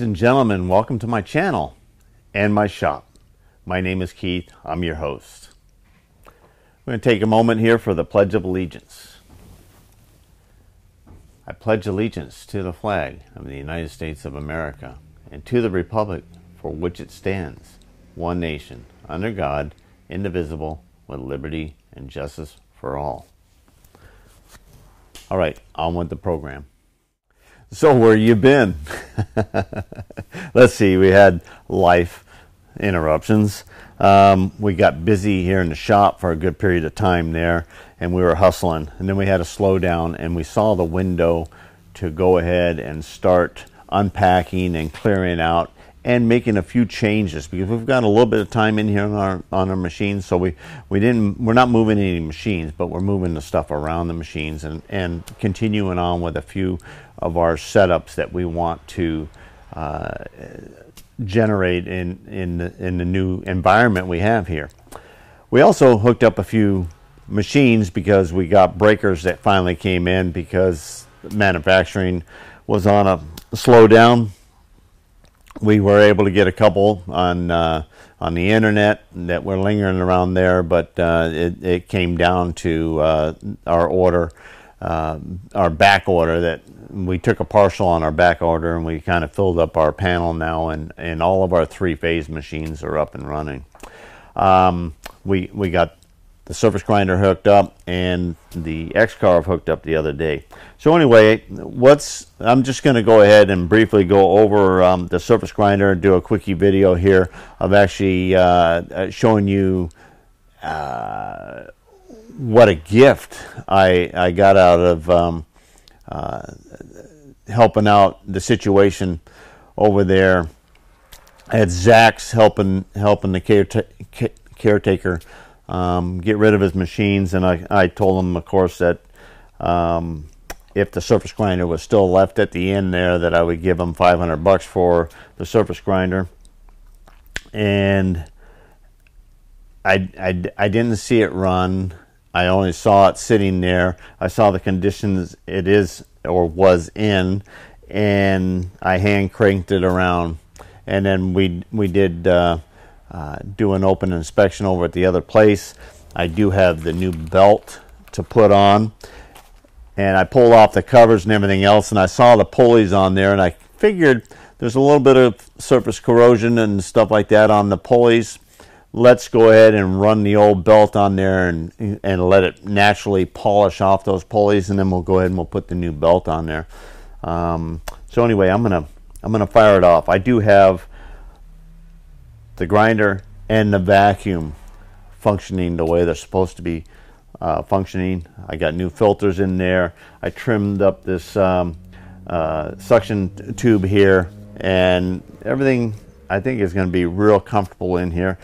and gentlemen, welcome to my channel and my shop. My name is Keith. I'm your host. We're going to take a moment here for the Pledge of Allegiance. I pledge allegiance to the flag of the United States of America and to the republic for which it stands, one nation, under God, indivisible, with liberty and justice for all. All right, on with the program. So where you been? Let's see, we had life interruptions. We got busy here in the shop for a good period of time there, and we were hustling. And then we had a slow down, and we saw the window to go ahead and start unpacking and clearing out and making a few changes, because we've got a little bit of time in here on our machines. So we're not moving any machines, but we're moving the stuff around the machines and continuing on with a few of our setups that we want to generate in the new environment we have here. We also hooked up a few machines because we got breakers that finally came in because manufacturing was on a slowdown. We were able to get a couple on the internet that were lingering around there, but it came down to our order, our back order, that we took a partial on our back order, and we kind of filled up our panel now, and all of our three-phase machines are up and running. We got the surface grinder hooked up and the X-Carve hooked up the other day. So anyway, I'm just going to go ahead and briefly go over the surface grinder and do a quickie video here of actually showing you what a gift I got out of helping out the situation over there at Zach's, helping the caretaker get rid of his machines. And I told him, of course, that if the surface grinder was still left at the end there, that I would give him $500 for the surface grinder. And I didn't see it run. I only saw it sitting there. I saw the conditions it is or was in, and I hand cranked it around. And then we did do an open inspection over at the other place. I do have the new belt to put on, and I pulled off the covers and everything else, and I saw the pulleys on there, and I figured there's a little bit of surface corrosion and stuff like that on the pulleys. Let's go ahead and run the old belt on there and let it naturally polish off those pulleys, and then we'll go ahead and we'll put the new belt on there. So anyway, I'm gonna fire it off. I do have the grinder and the vacuum functioning the way they're supposed to be functioning. I got new filters in there. I trimmed up this suction tube here, and everything I think is going to be real comfortable in here.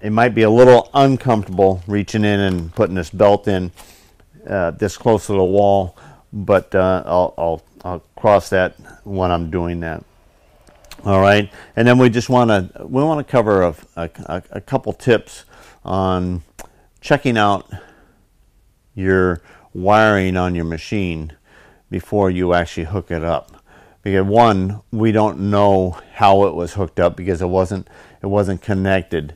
It might be a little uncomfortable reaching in and putting this belt in this close to the wall, but I'll cross that when I'm doing that. All right, and then we want to cover a couple tips on checking out your wiring on your machine before you actually hook it up. Because one, we don't know how it was hooked up because it wasn't connected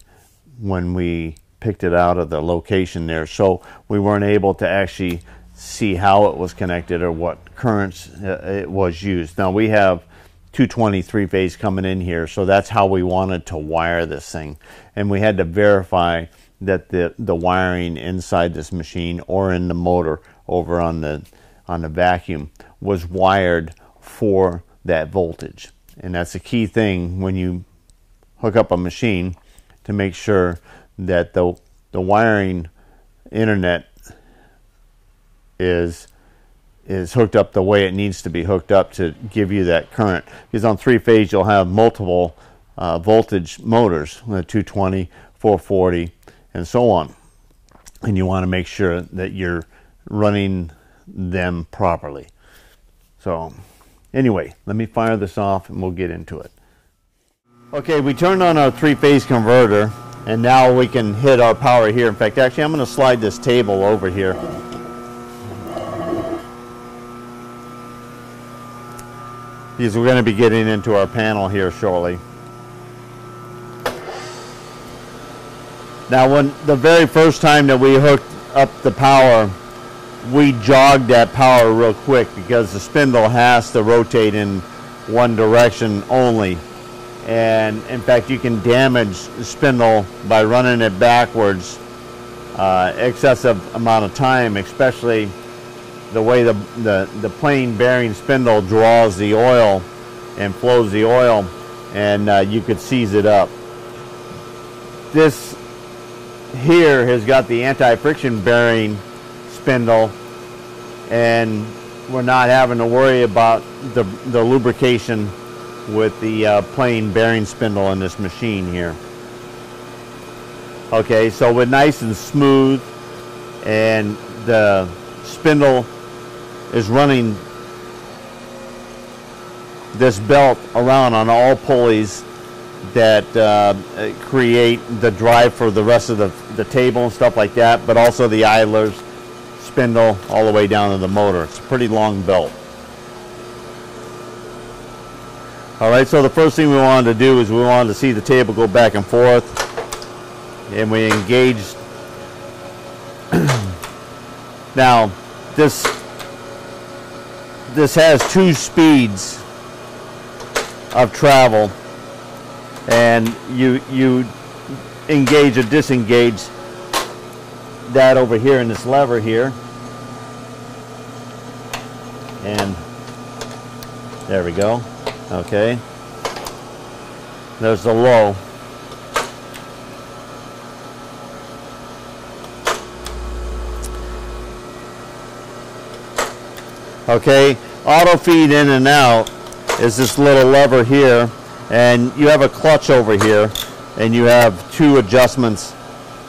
when we picked it out of the location there, so we weren't able to actually see how it was connected or what currents it was used. Now we have 220 three-phase coming in here, so that's how we wanted to wire this thing, and we had to verify that the wiring inside this machine or in the motor over on the vacuum was wired for that voltage. And that's a key thing when you hook up a machine, to make sure that the wiring internet is hooked up the way it needs to be hooked up to give you that current. Because on three-phase you'll have multiple voltage motors, 220, 440, and so on, and you want to make sure that you're running them properly. So anyway, let me fire this off and we'll get into it. Okay, we turned on our three-phase converter, and now we can hit our power here. In fact, actually, I'm going to slide this table over here. because we're going to be getting into our panel here shortly. Now, when the very first time that we hooked up the power, we jogged that power real quick because the spindle has to rotate in one direction only. And in fact, you can damage the spindle by running it backwards excessive amount of time, especially the way the plain bearing spindle draws the oil and flows the oil, and you could seize it up. This here has got the anti-friction bearing spindle, and we're not having to worry about the lubrication with the plain bearing spindle in this machine here. Okay, so we're nice and smooth, and the spindle is running this belt around on all pulleys that create the drive for the rest of the table and stuff like that, but also the idlers, spindle, all the way down to the motor. It's a pretty long belt. Alright, so the first thing we wanted to do is we wanted to see the table go back and forth, and we engaged. Now, this has 2 speeds of travel, and you engage or disengage that over here in this lever here, and there we go. Okay, there's the low. Okay, auto feed in and out is this little lever here, and you have a clutch over here, and you have 2 adjustments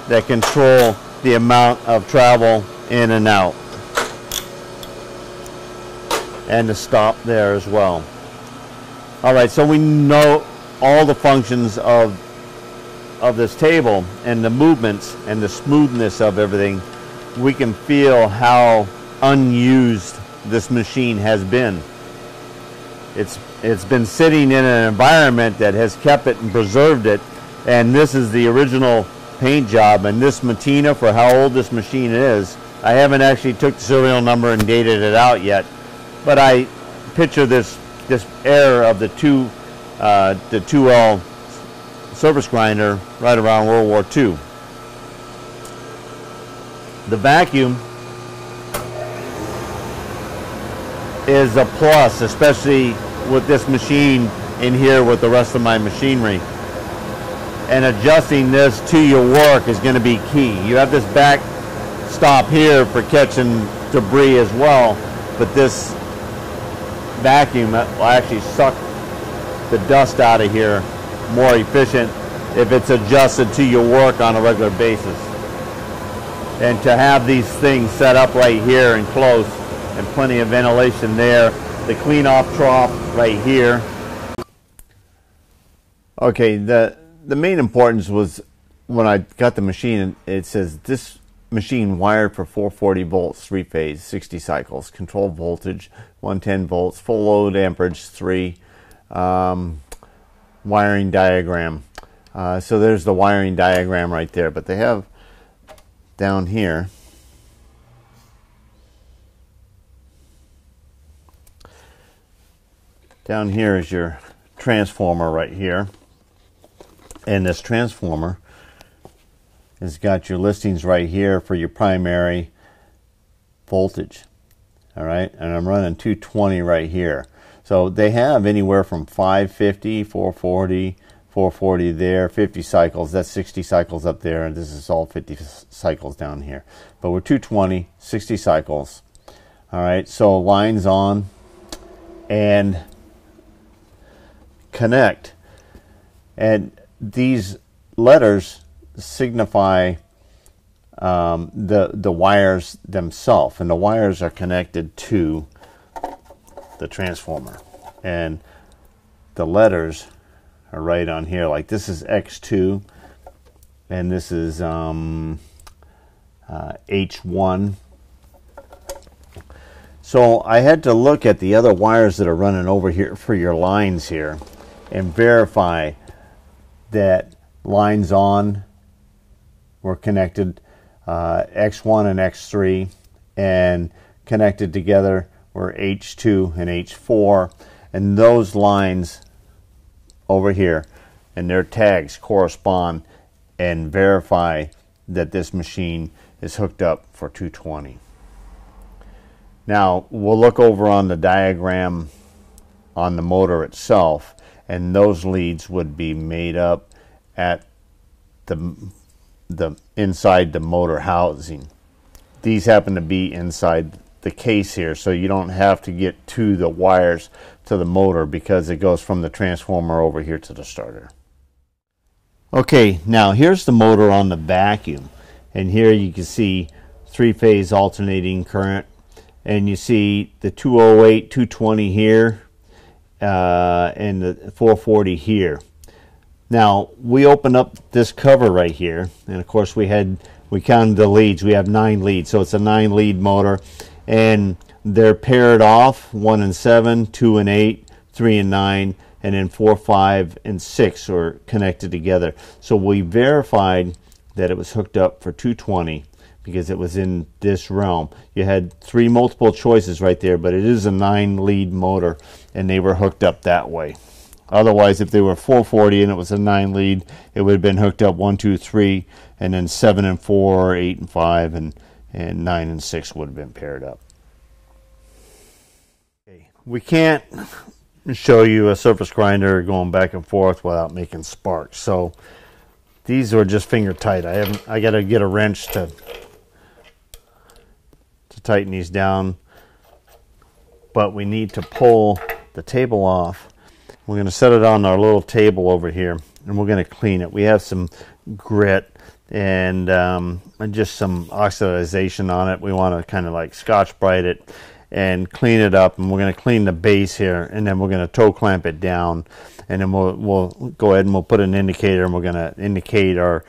that control the amount of travel in and out, and the stop there as well. Alright, so we know all the functions of this table and the movements and the smoothness of everything. We can feel how unused this machine has been. It's been sitting in an environment that has kept it and preserved it, and this is the original paint job. And this Matina, for how old this machine is, I haven't actually took the serial number and dated it out yet, but I picture this era of the 2L surface grinder right around World War II. The vacuum is a plus, especially with this machine in here with the rest of my machinery. And adjusting this to your work is going to be key. You have this back stop here for catching debris as well, but this vacuum will actually suck the dust out of here more efficient if it's adjusted to your work on a regular basis. And to have these things set up right here and close, and plenty of ventilation there, the clean off trough right here. Okay, the main importance was when I got the machine, it says this machine wired for 440 volts, 3-phase, 60 cycles, control voltage 110 volts, full load amperage 3, wiring diagram. So there's the wiring diagram right there, but they have down here is your transformer right here, and this transformer has got your listings right here for your primary voltage. All right, and I'm running 220 right here. So they have anywhere from 550, 440, 440 there, 50 cycles. That's 60 cycles up there, and this is all 50 cycles down here. But we're 220, 60 cycles. All right, so lines on and connect. And these letters signify the wires themselves, and the wires are connected to the transformer, and the letters are right on here. Like this is X2, and this is H1, So I had to look at the other wires that are running over here for your lines here and verify that lines on were connected, X1 and X3, and connected together were H2 and H4, and those lines over here and their tags correspond, and verify that this machine is hooked up for 220. Now we'll look over on the diagram on the motor itself, and those leads would be made up at the inside the motor housing. These happen to be inside the case here, so you don't have to get to the wires to the motor because it goes from the transformer over here to the starter. Okay, now here's the motor on the vacuum, and here you can see three-phase alternating current, and you see the 208, 220 here, and the 440 here. Now we open up this cover right here, and of course we counted the leads. We have 9 leads, so it's a 9-lead motor, and they're paired off. 1 and 7, 2 and 8, 3 and 9, and then 4, 5, and 6 are connected together. So we verified that it was hooked up for 220 because it was in this realm. You had 3 multiple choices right there, but it is a 9-lead motor, and they were hooked up that way. Otherwise, if they were 440 and it was a 9-lead, it would have been hooked up 1, 2, 3, and then 7 and 4, 8 and 5, and 9 and 6 would have been paired up. Okay. We can't show you a surface grinder going back and forth without making sparks. So these are just finger tight. I got to get a wrench to tighten these down, but we need to pull the table off. We're going to set it on our little table over here, and we're going to clean it. We have some grit and just some oxidization on it. We want to kind of like Scotch-Brite it and clean it up, and we're going to clean the base here, and then we're going to toe clamp it down, and then we'll go ahead and we'll put an indicator, and we're going to indicate our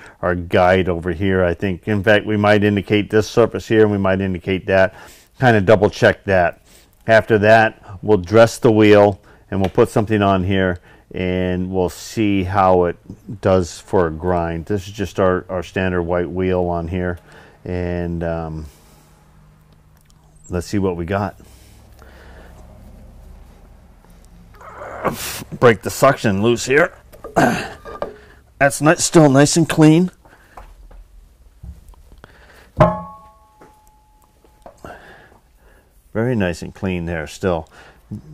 guide over here. I think, in fact, we might indicate this surface here, and we might indicate that, kind of double check that. After that, we'll dress the wheel, and we'll put something on here, and we'll see how it does for a grind. This is just our standard white wheel on here, and let's see what we got. Break the suction loose here. That's still nice and clean. Very nice and clean there still.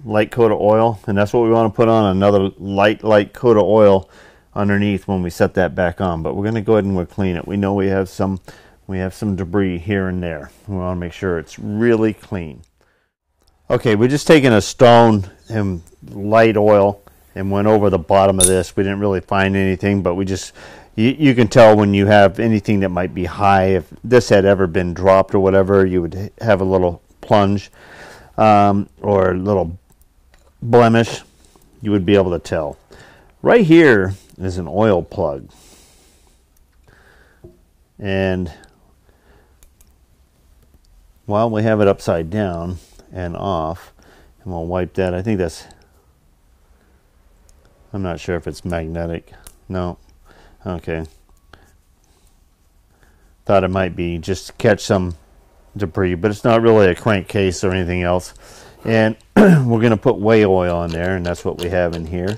Light coat of oil, and that's what we want to put on, another light coat of oil underneath when we set that back on. But we're going to go ahead and we'll clean it. We know we have some debris here and there. We want to make sure it's really clean. Okay, we're just taking a stone and light oil and went over the bottom of this. We didn't really find anything, but we just, you can tell when you have anything that might be high. If this had ever been dropped or whatever, you would have a little plunge or a little blemish. You would be able to tell. Right here is an oil plug, and while we have it upside down and off, and we'll wipe that. I think that's, I'm not sure if it's magnetic. No. Okay. Thought it might be just to catch some debris, but it's not really a crankcase or anything else. And we're going to put whey oil in there, and that's what we have in here.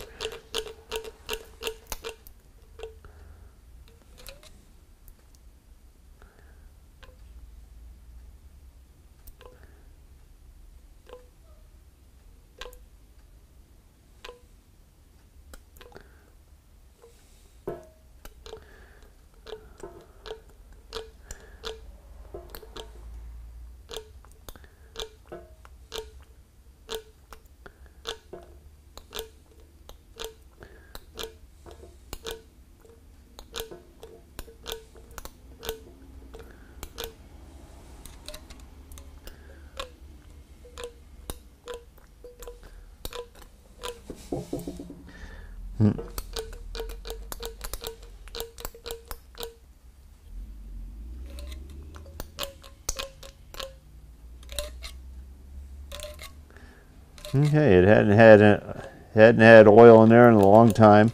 Okay, it hadn't had oil in there in a long time.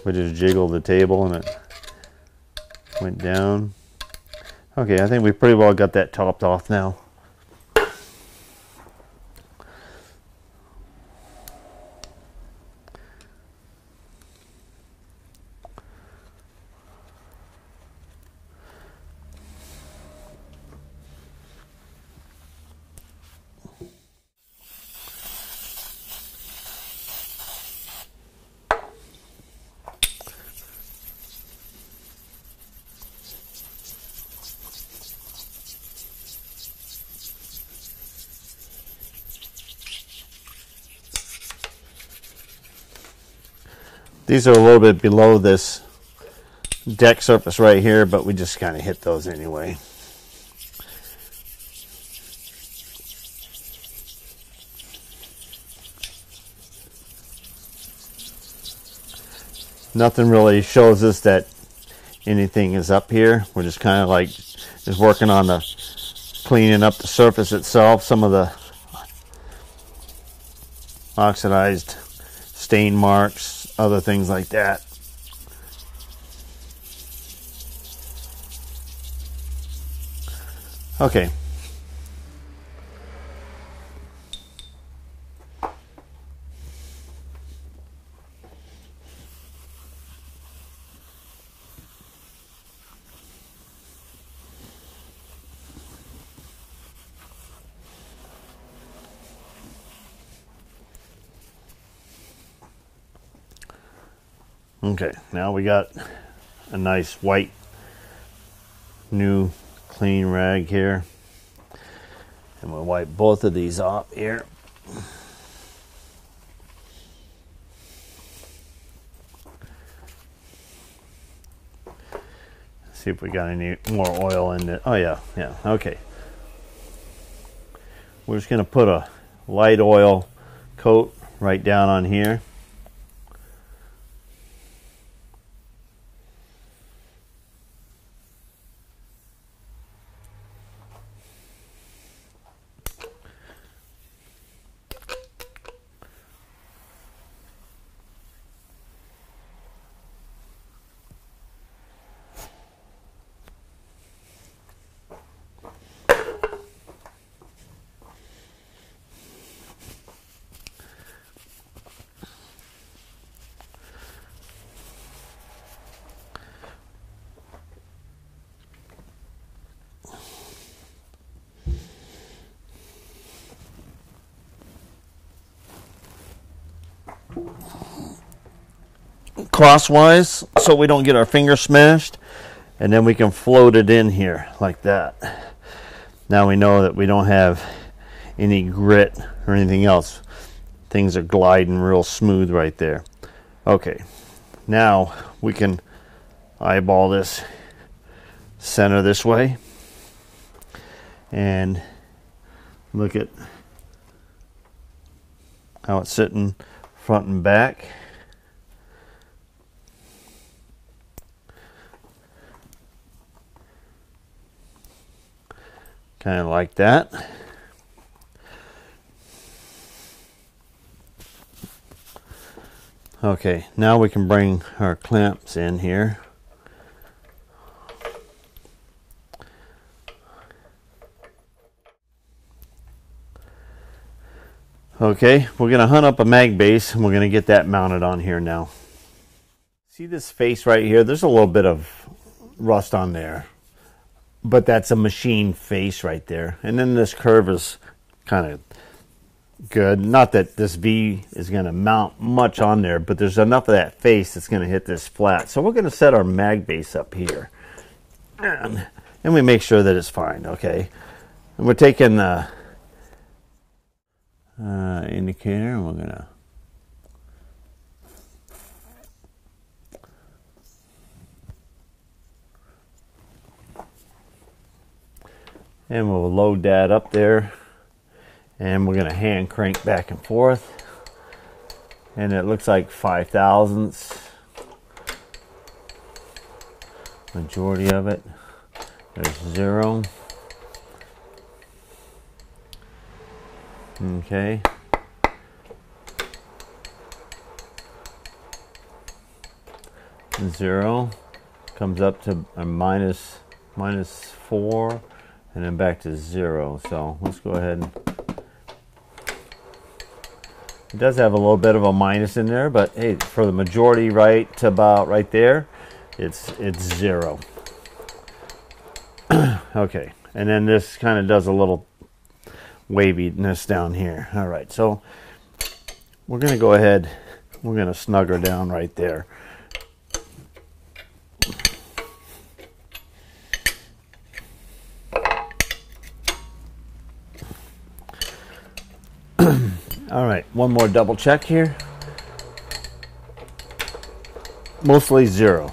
We just jiggled the table and it went down. Okay, I think we pretty well got that topped off now. These are a little bit below this deck surface right here, but we just kind of hit those anyway. Nothing really shows us that anything is up here. We're just kind of like just working on the cleaning up the surface itself, some of the oxidized stain marks, other things like that. Okay. Okay, now we got a nice white, new, clean rag here. And we'll wipe both of these off here. See if we got any more oil in it. Oh yeah, okay. We're just gonna put a light oil coat right down on here. Crosswise so we don't get our finger smashed, and then we can float it in here like that. Now we know that we don't have any grit or anything else. Things are gliding real smooth right there. Okay, now we can eyeball this center this way and look at how it's sitting front and back. Kind of like that. Okay, now we can bring our clamps in here. Okay, we're going to hunt up a mag base and we're going to get that mounted on here now. See this face right here? There's a little bit of rust on there, but that's a machine face right there. And then this curve is kind of good. Not that this V is going to mount much on there, but there's enough of that face that's going to hit this flat. So we're going to set our mag base up here. And we make sure that it's fine, okay? And we're taking the indicator and we're going to and we'll load that up there, and we're going to hand crank back and forth. and it looks like 5/1000ths. Majority of it. There's 0. Okay. Zero comes up to a minus 4, and then back to 0. So let's go ahead and, it does have a little bit of a minus in there, but hey, for the majority right to about right there, it's 0. Okay, and then this kind of does a little waviness down here. All right, so we're going to go ahead, we're going to snug her down right there. All right, one more double check here. Mostly 0.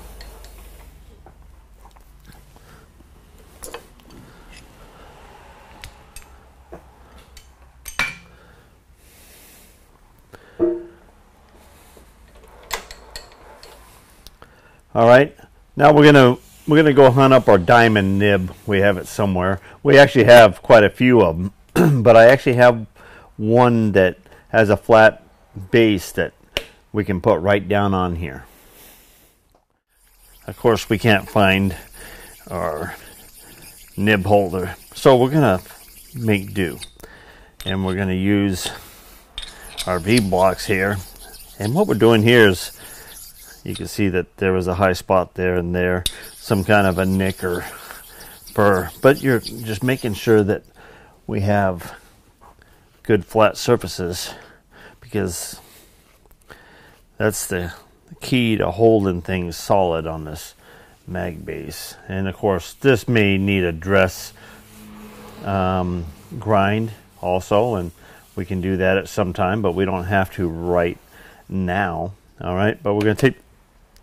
All right, now we're gonna go hunt up our diamond nib. We have it somewhere. We actually have quite a few of them, but I actually have one that has a flat base that we can put right down on here. Of course, we can't find our nib holder, so we're gonna make do, and we're gonna use our V blocks here. And what we're doing here is, you can see that there was a high spot there and there, some kind of a nick or burr, but you're just making sure that we have good flat surfaces, because that's the key to holding things solid on this mag base. And of course, this may need a dress grind also, and we can do that at some time, but we don't have to right now. All right, but we're going to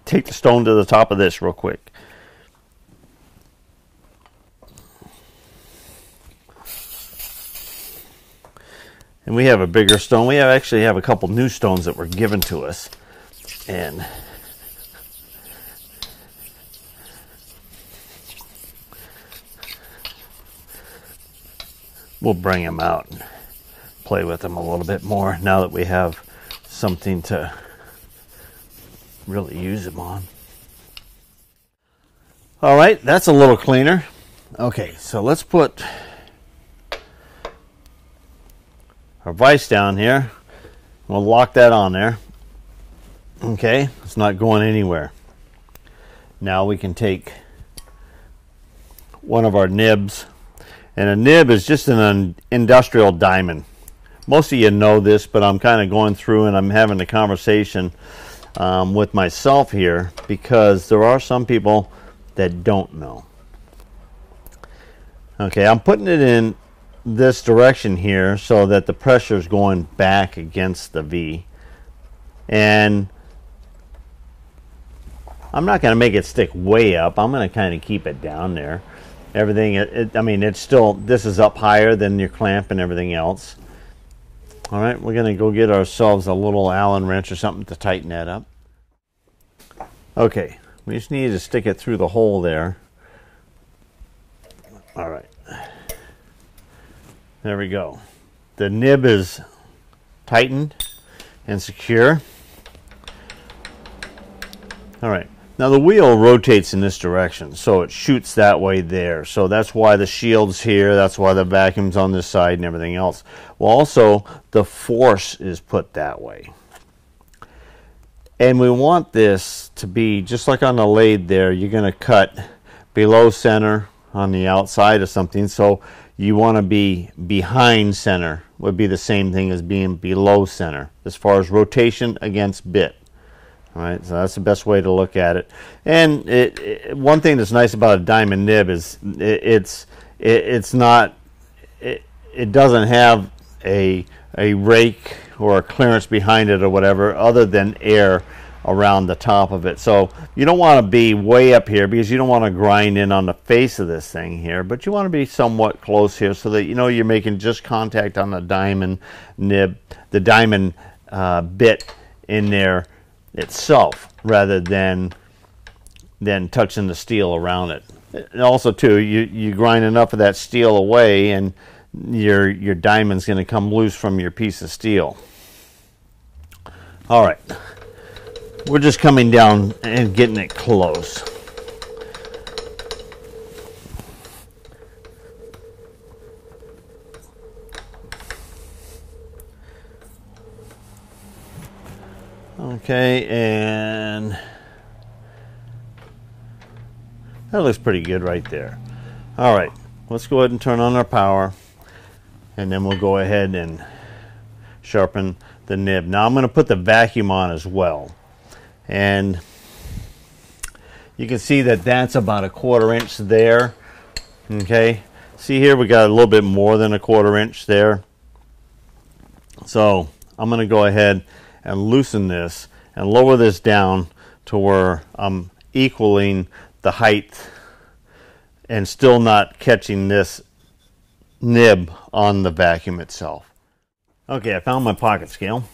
take the stone to the top of this real quick. And we have a bigger stone. We actually have a couple new stones that were given to us, and we'll bring them out and play with them a little bit more now that we have something to really use them on. All right, that's a little cleaner. Okay, so let's put our vise down here. We'll lock that on there. Okay, it's not going anywhere. Now we can take one of our nibs, and a nib is just an industrial diamond. Most of you know this, but I'm kind of going through and I'm having a conversation with myself here, because there are some people that don't know. Okay, I'm putting it in this direction here so that the pressure is going back against the V, and I'm not going to make it stick way up. I'm going to kind of keep it down there. Everything, I mean, it's still, this is up higher than your clamp and everything else. All right, we're going to go get ourselves a little Allen wrench or something to tighten that up. Okay, we just need to stick it through the hole there. All right. There we go. The nib is tightened and secure. All right. Now the wheel rotates in this direction, so it shoots that way there. So that's why the shield's here. That's why the vacuum's on this side and everything else. Well, also the force is put that way. And we want this to be just like on the lathe there. You're going to cut below center on the outside of something, so you want to be behind center. Would be the same thing as being below center as far as rotation against bit. All right, so that's the best way to look at it. And one thing that's nice about a diamond nib is it doesn't have a rake or a clearance behind it or whatever other than air around the top of it. So you don't want to be way up here because you don't want to grind in on the face of this thing here, but you want to be somewhat close here so that you know you're making just contact on the diamond nib. The diamond bit in there itself rather than touching the steel around it. And also too, you grind enough of that steel away and your diamond's going to come loose from your piece of steel. All right, we're just coming down and getting it close. Okay, and that looks pretty good right there. All right, let's go ahead and turn on our power, and then we'll go ahead and sharpen the nib. Now I'm going to put the vacuum on as well, and you can see that that's about a 1/4 inch there. Okay, see here we got a little bit more than a 1/4 inch there. So I'm going to go ahead and loosen this and lower this down to where I'm equaling the height and still not catching this nib on the vacuum itself. Okay, I found my pocket scale.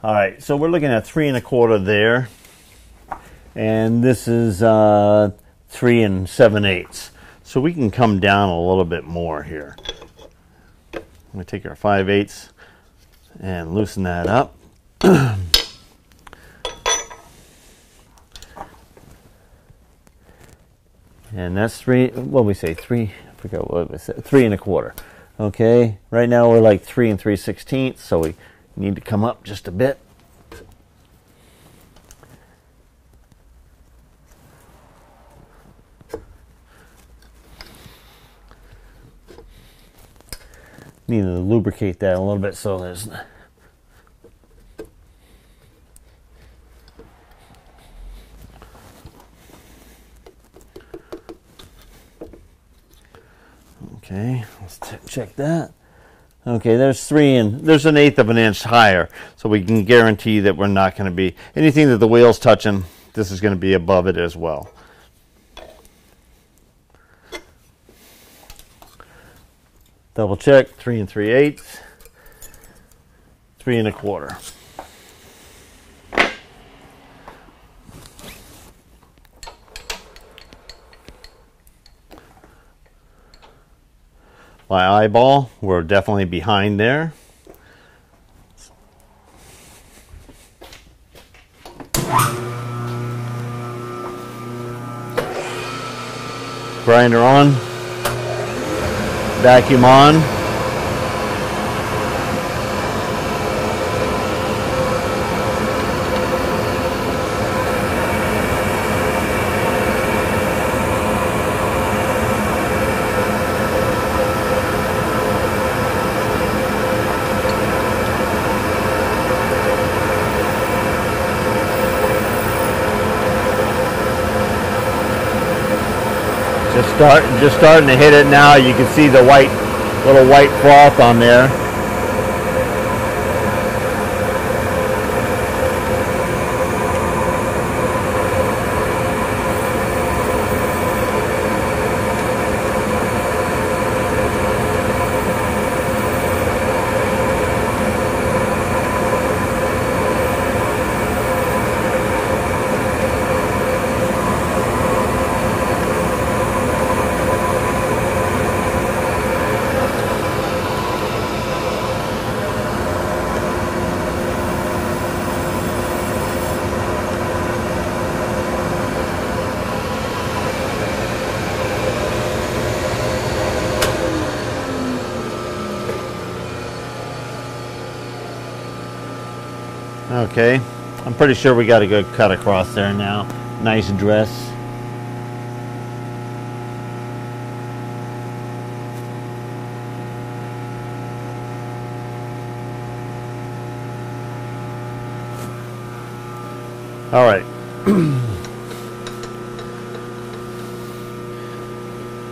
All right, so we're looking at 3 1/4 there, and this is 3 7/8. So we can come down a little bit more here. I'm going to take our 5/8 and loosen that up. And that's 3, what we say, 3, I forgot what we said, 3 1/4. Okay, right now we're like 3 3/16, so we need to come up just a bit. Need to lubricate that a little bit so there's... Okay, let's check that. Okay, there's 3 and there's 1/8 of an inch higher, so we can guarantee that we're not going to be anything that the wheel's touching. This is going to be above it as well. Double check, 3 3/8, 3 1/4. My eyeball, we're definitely behind there. Grinder on, vacuum on. Just starting to hit it now. You can see the little white froth on there. Okay, I'm pretty sure we got a good cut across there now. Nice dress. All right.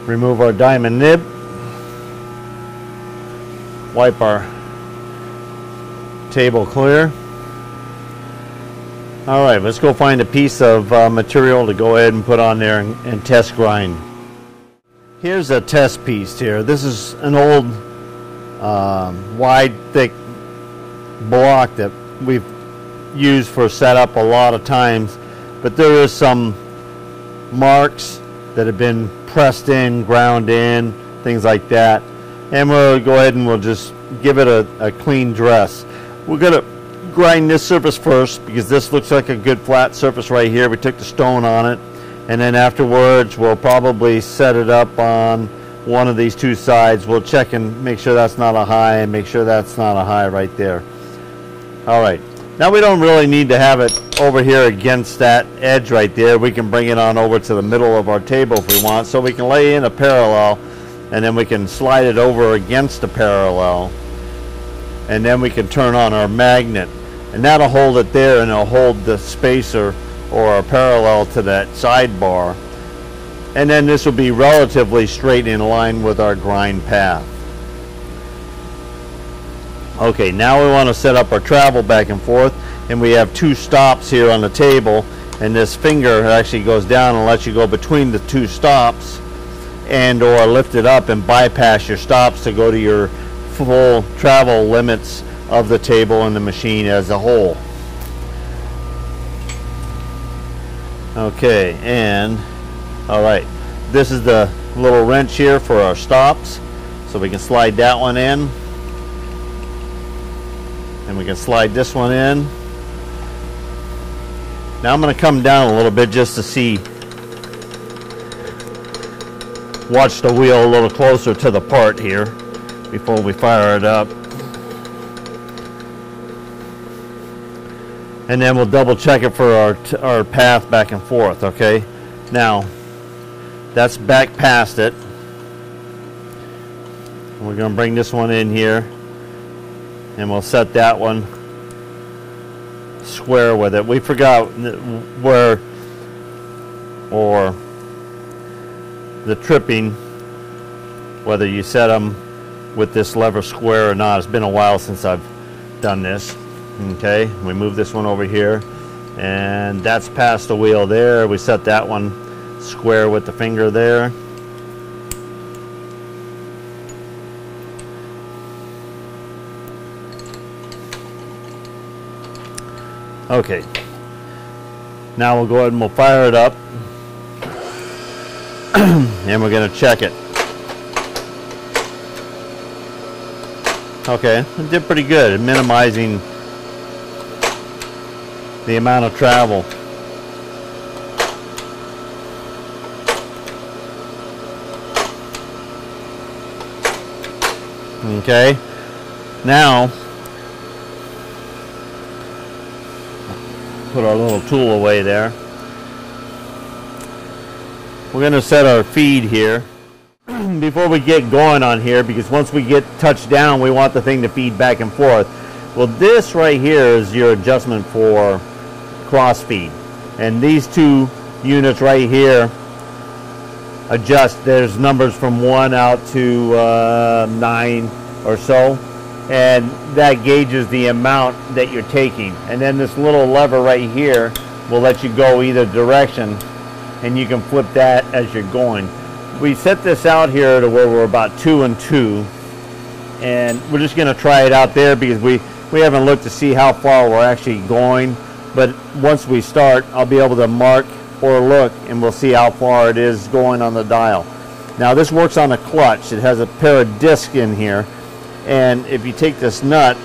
Remove our diamond nib. Wipe our table clear. All right, let's go find a piece of material to go ahead and put on there and test grind. Here's a test piece here. This is an old, wide, thick block that we've used for setup a lot of times, but there is some marks that have been pressed in, ground in, things like that. And we'll go ahead and we'll just give it a clean dress. We're gonna grind this surface first because this looks like a good flat surface right here. We took the stone on it, and then afterwards we'll probably set it up on one of these two sides. We'll check and make sure that's not a high and make sure that's not a high right there. All right, now we don't really need to have it over here against that edge right there. We can bring it on over to the middle of our table if we want, so we can lay in a parallel, and then we can slide it over against the parallel, and then we can turn on our magnet, and that'll hold it there, and it'll hold the spacer or a parallel to that sidebar. And then this will be relatively straight in line with our grind path. Okay, now we want to set up our travel back and forth, and we have two stops here on the table, and this finger actually goes down and lets you go between the two stops, and or lift it up and bypass your stops to go to your full travel limits of the table and the machine as a whole. Okay, and all right, this is the little wrench here for our stops, so we can slide that one in, and we can slide this one in. Now I'm going to come down a little bit just to see, watch the wheel a little closer to the part here before we fire it up. And then we'll double check it for our path back and forth. Okay, now that's back past it. We're going to bring this one in here, and we'll set that one square with it. We forgot where, or the tripping, whether you set them with this lever square or not. It's been a while since I've done this. Okay, we move this one over here, and that's past the wheel there. We set that one square with the finger there. Okay, now we'll go ahead and we'll fire it up, and we're going to check it. Okay, it did pretty good at minimizing the amount of travel. Okay, now put our little tool away there. We're going to set our feed here before we get going on here, because once we get touched down, we want the thing to feed back and forth. Well, this right here is your adjustment for cross feed, and these two units right here adjust. There's numbers from 1 out to 9 or so, and that gauges the amount that you're taking. And then this little lever right here will let you go either direction, and you can flip that as you're going. We set this out here to where we're about 2 and 2, and we're just going to try it out there because we haven't looked to see how far we're actually going. But once we start, I'll be able to mark or look, and we'll see how far it is going on the dial. Now this works on a clutch. It has a pair of discs in here, and if you take this nut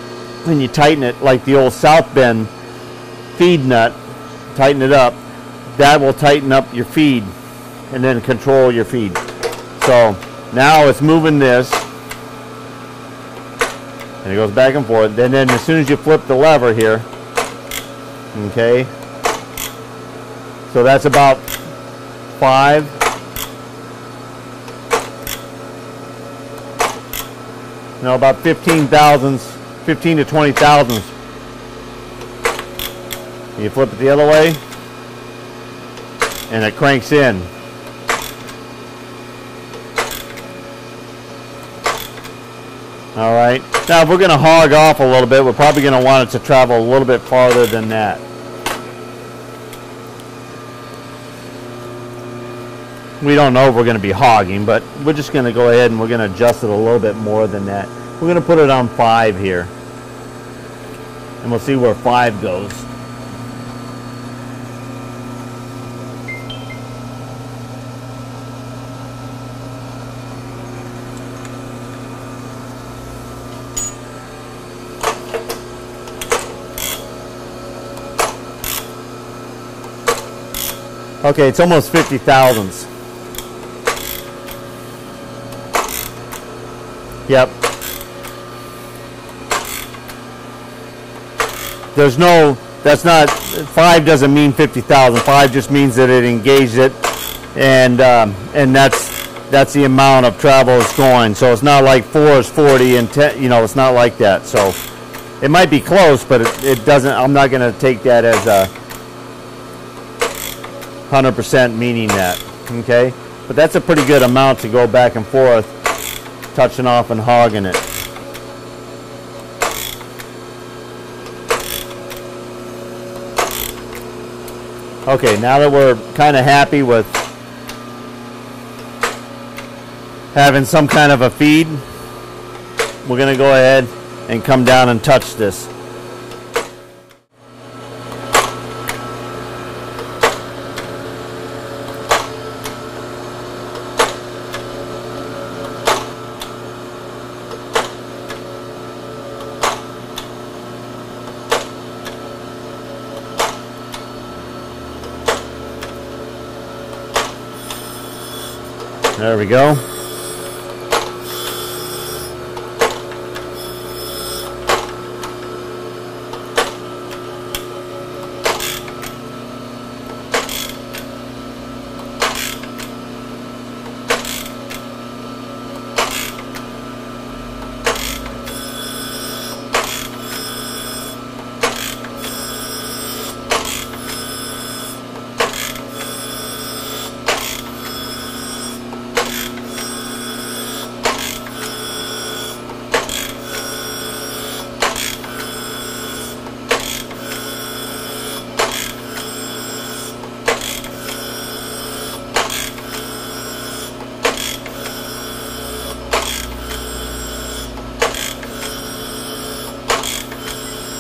and you tighten it like the old South Bend feed nut, tighten it up, that will tighten up your feed and then control your feed. So now it's moving this, and it goes back and forth. And then as soon as you flip the lever here, okay, so that's about 5. No, about 15 thousandths, 15 to 20 thousandths. You flip it the other way, and it cranks in. All right. Now, if we're going to hog off a little bit, we're probably going to want it to travel a little bit farther than that. We don't know if we're going to be hogging, but we're just going to go ahead and we're going to adjust it a little bit more than that. We're going to put it on 5 here, and we'll see where 5 goes. Okay, it's almost 50 thousandths. Yep. There's no, that's not, 5 doesn't mean 50,000. 5 just means that it engaged it, and that's the amount of travel it's going. So it's not like 4 is 40 and 10, you know, it's not like that. So it might be close, but it doesn't, I'm not going to take that as a 100% meaning that, okay? But that's a pretty good amount to go back and forth, touching off and hogging it. Okay, now that we're kind of happy with having some kind of a feed, we're going to go ahead and come down and touch this. There we go.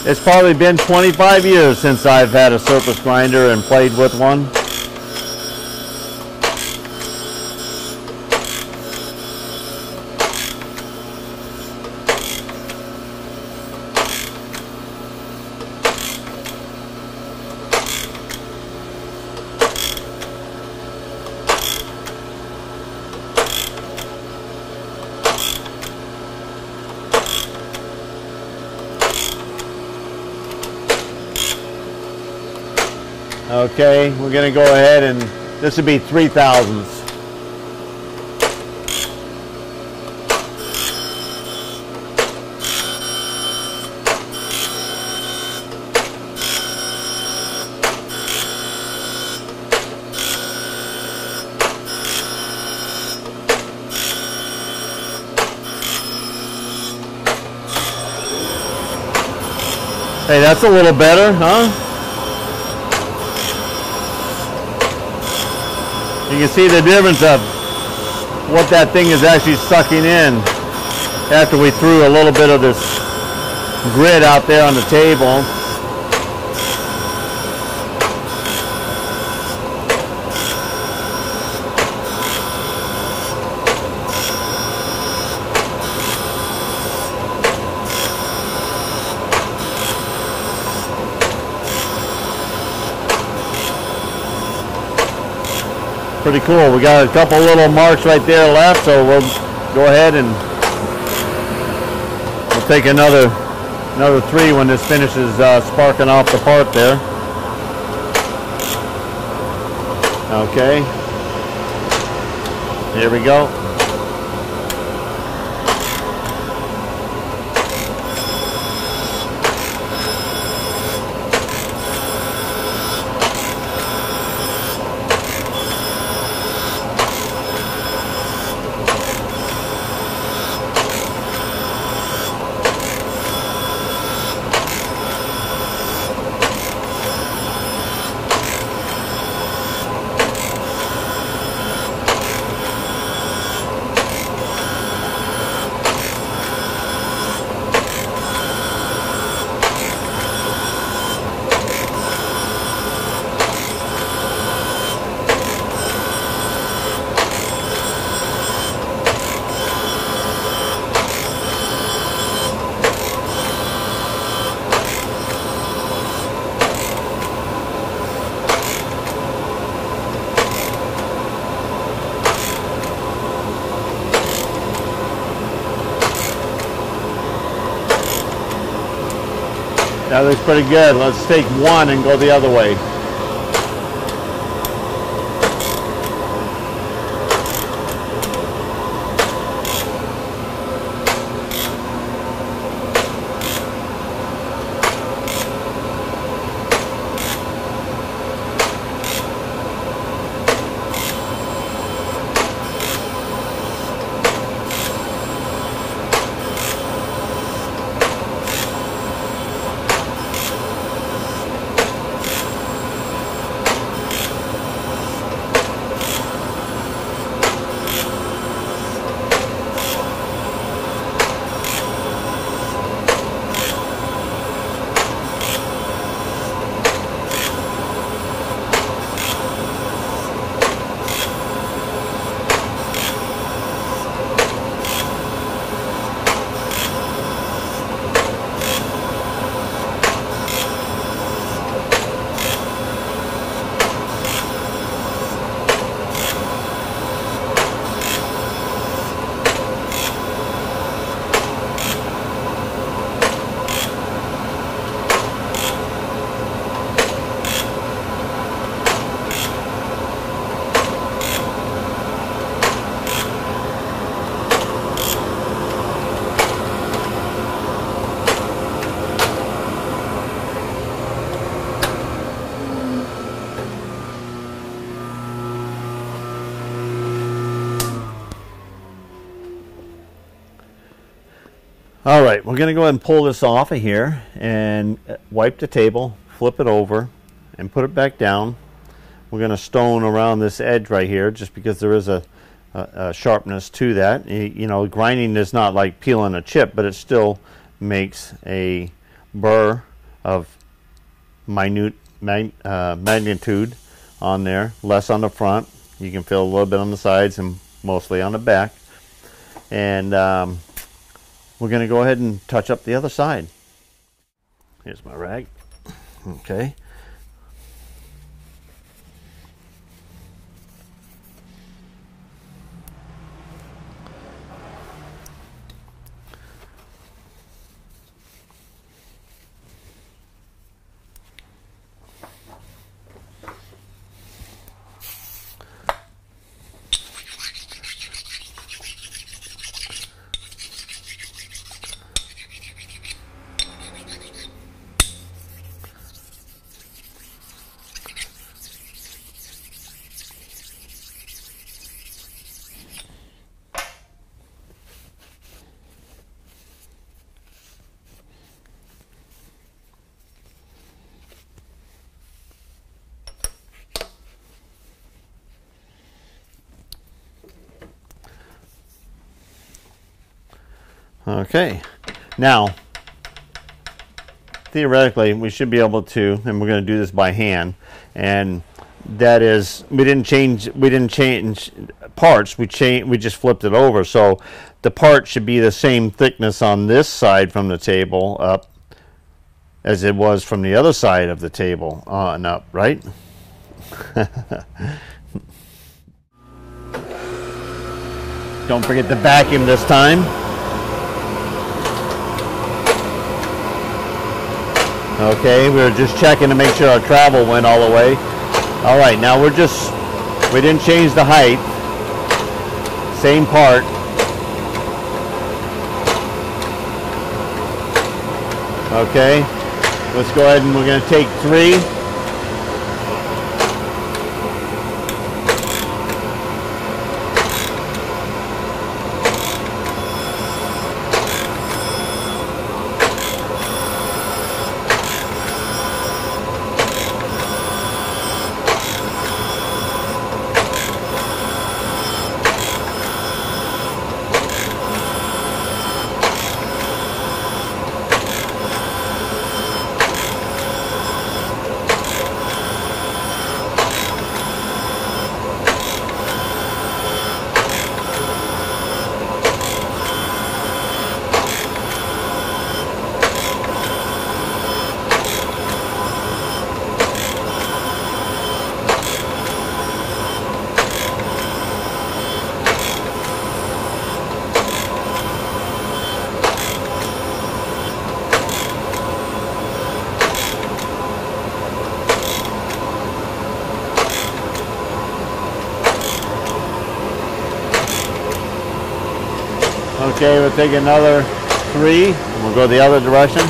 It's probably been 25 years since I've had a surface grinder and played with one. Okay, we're going to go ahead and this would be 3 thousandths. Hey, that's a little better, huh? You can see the difference of what that thing is actually sucking in after we threw a little bit of this grit out there on the table. Pretty cool. We got a couple little marks right there left, so we'll go ahead and we'll take another 3 when this finishes sparking off the part there. Okay. Here we go. That looks pretty good. Let's take one and go the other way. All right, we're going to go ahead and pull this off of here and wipe the table, flip it over, and put it back down. We're going to stone around this edge right here just because there is a sharpness to that. You know, grinding is not like peeling a chip, but it still makes a burr of minute magnitude on there, less on the front. You can feel a little bit on the sides and mostly on the back. And we're going to go ahead and touch up the other side. Here's my rag. Okay. Okay, now theoretically we should be able to, and we're going to do this by hand, and that is we didn't change parts, we just flipped it over, so the part should be the same thickness on this side from the table up as it was from the other side of the table on up, right? Don't forget to vacuum this time. Okay, we were just checking to make sure our travel went all the way. All right, now we didn't change the height. Same part. Okay, let's go ahead and we're going to take 3. Okay, we'll take another 3 and we'll go the other direction.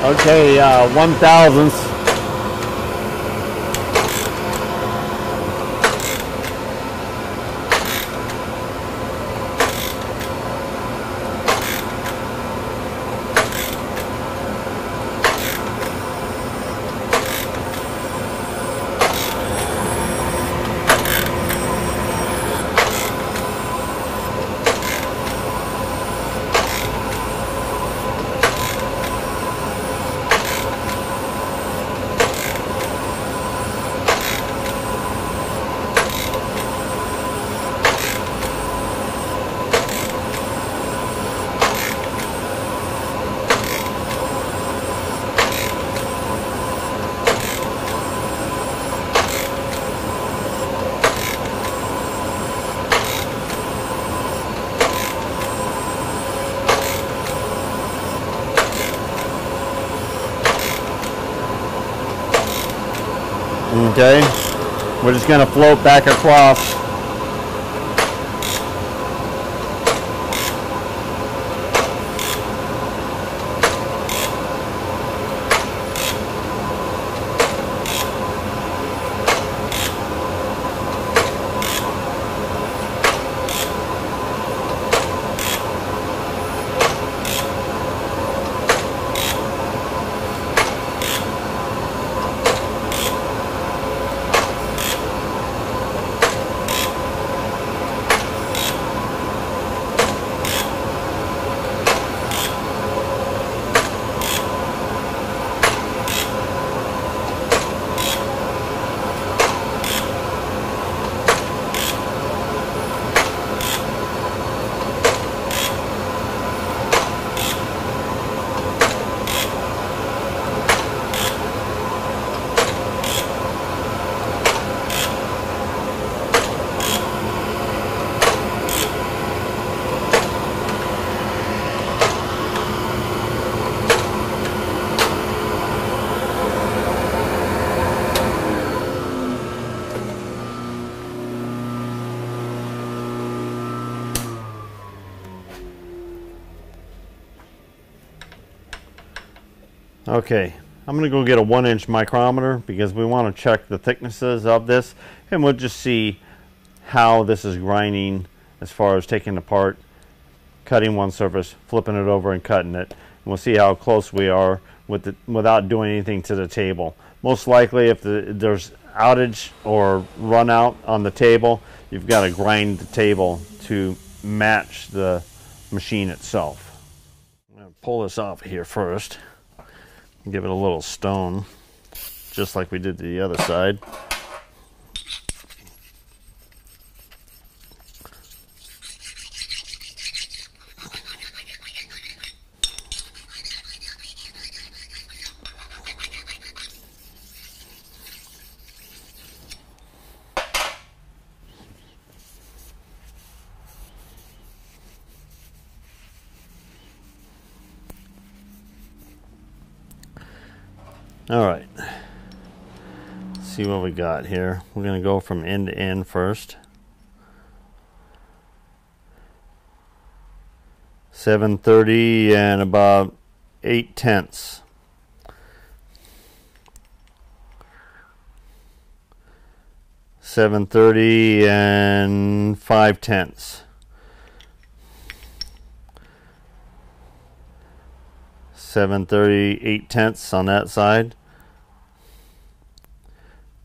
Okay, 1/1000th. Okay, we're just going to float back across. Okay, I'm going to go get a 1-inch micrometer because we want to check the thicknesses of this, and we'll just see how this is grinding as far as taking apart, cutting one surface, flipping it over and cutting it. And we'll see how close we are with it without doing anything to the table. Most likely if there's outage or run out on the table, you've got to grind the table to match the machine itself. I'm going to pull this off here first. Give it a little stone, just like we did to the other side. All right, let's see what we got here. We're going to go from end to end first. 7/30 and about 8/10. 7/30 and 5/10. 7/30, 8/10 on that side.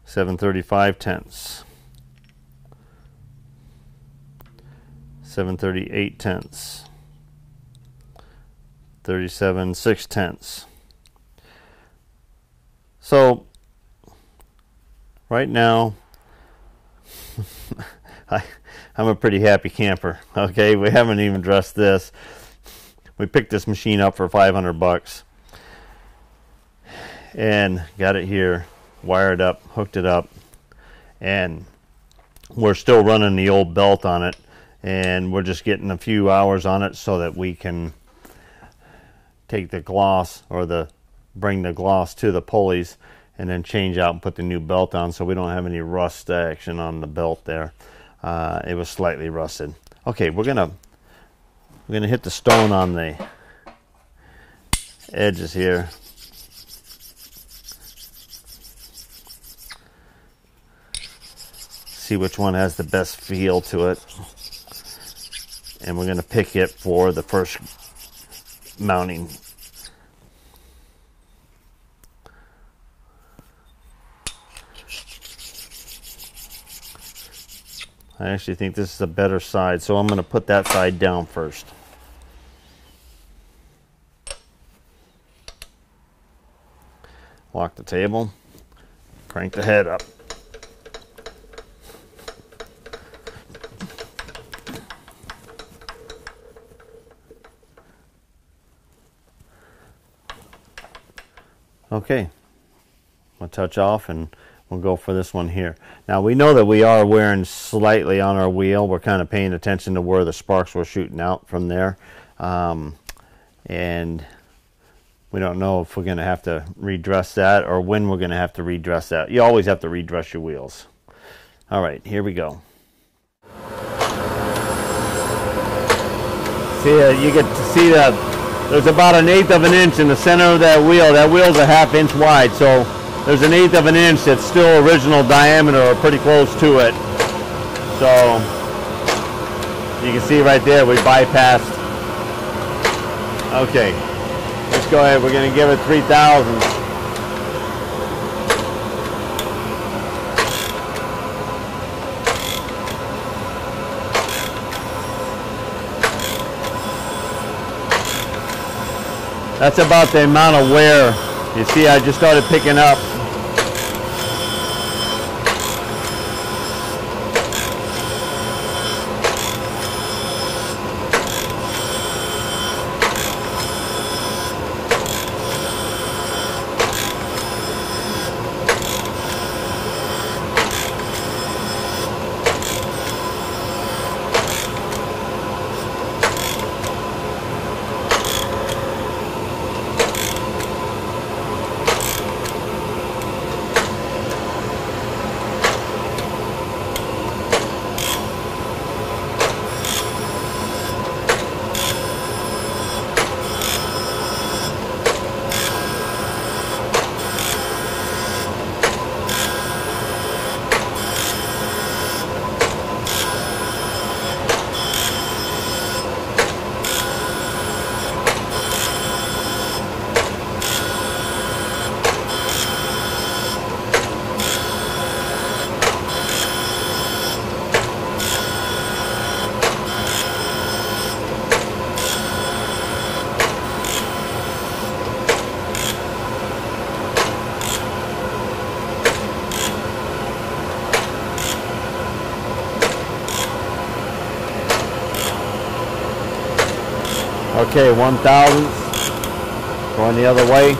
7/30, 5/10. 7/30, 8/10. 37, 6/10. So right now I'm a pretty happy camper. Okay, we haven't even dressed this. We picked this machine up for 500 bucks and got it here, wired up, hooked it up, and we're still running the old belt on it, and we're just getting a few hours on it so that we can take the gloss, or bring the gloss to the pulleys, and then change out and put the new belt on, so we don't have any rust action on the belt there. It was slightly rusted. Okay, we're gonna hit the stone on the edges here. See which one has the best feel to it, and we're gonna pick it for the first mounting. I actually think this is a better side, so I'm going to put that side down first. Lock the table, crank the head up. Okay, I'll touch off and we'll go for this one here. Now we know that we are wearing slightly on our wheel. We're kind of paying attention to where the sparks were shooting out from there. And we don't know if we're going to have to redress that or when we're going to have to redress that. You always have to redress your wheels. All right, here we go. See, you get to see that there's about 1/8 of an inch in the center of that wheel. That wheel's a 1/2 inch wide, so there's 1/8 of an inch that's still original diameter or pretty close to it. So you can see right there we bypassed. Okay, let's go ahead. We're going to give it 3,000. That's about the amount of wear. You see, I just started picking up. Okay, 1,000. Going the other way.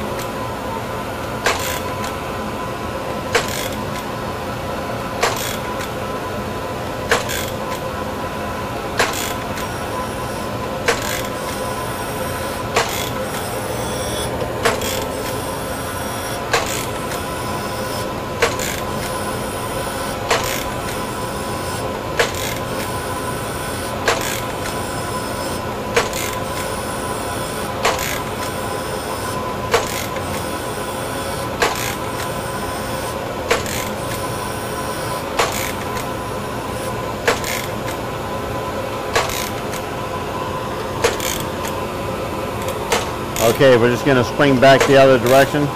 Okay, we're just going to spring back the other direction.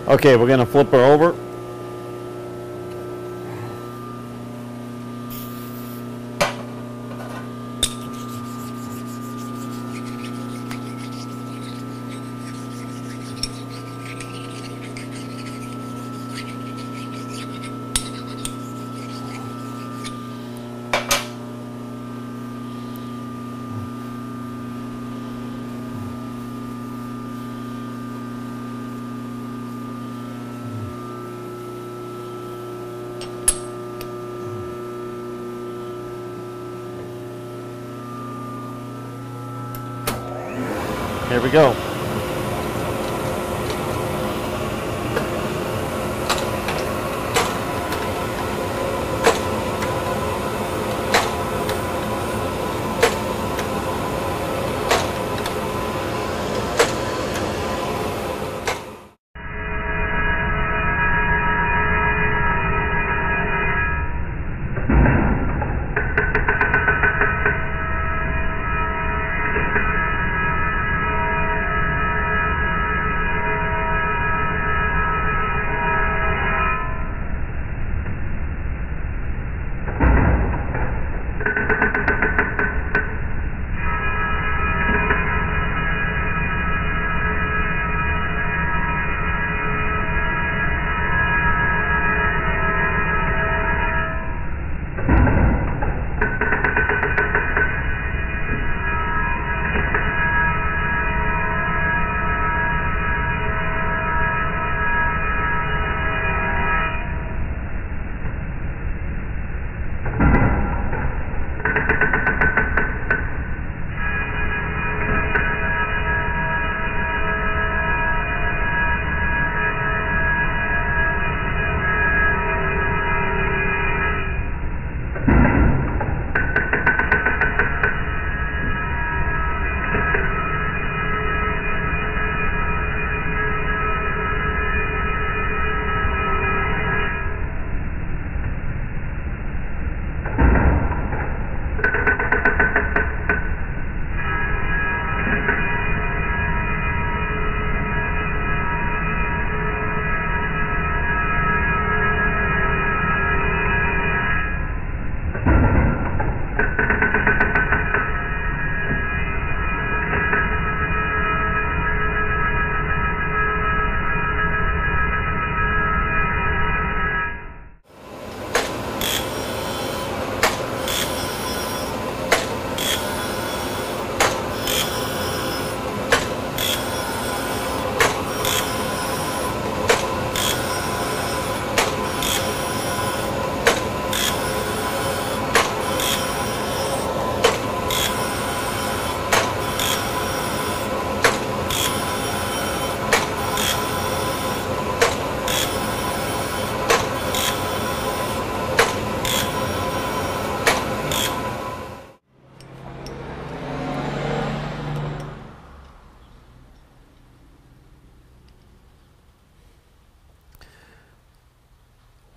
Okay, we're going to flip her over. Here we go.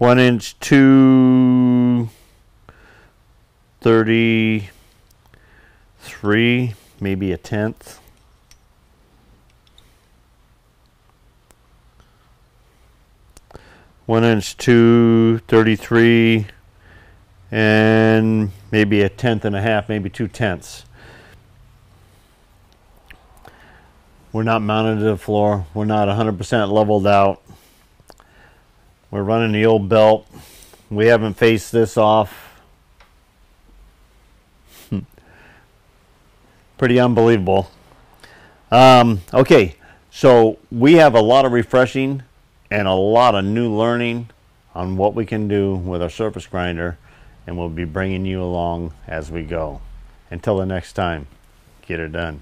One inch 233, maybe a tenth. One inch 233 and maybe a tenth and a half, maybe 2/10. We're not mounted to the floor. We're not 100% leveled out. We're running the old belt We haven't faced this off. Pretty unbelievable. Okay, so we have a lot of refreshing and a lot of new learning on what we can do with our surface grinder, and we'll be bringing you along as we go. Until the next time, get it done.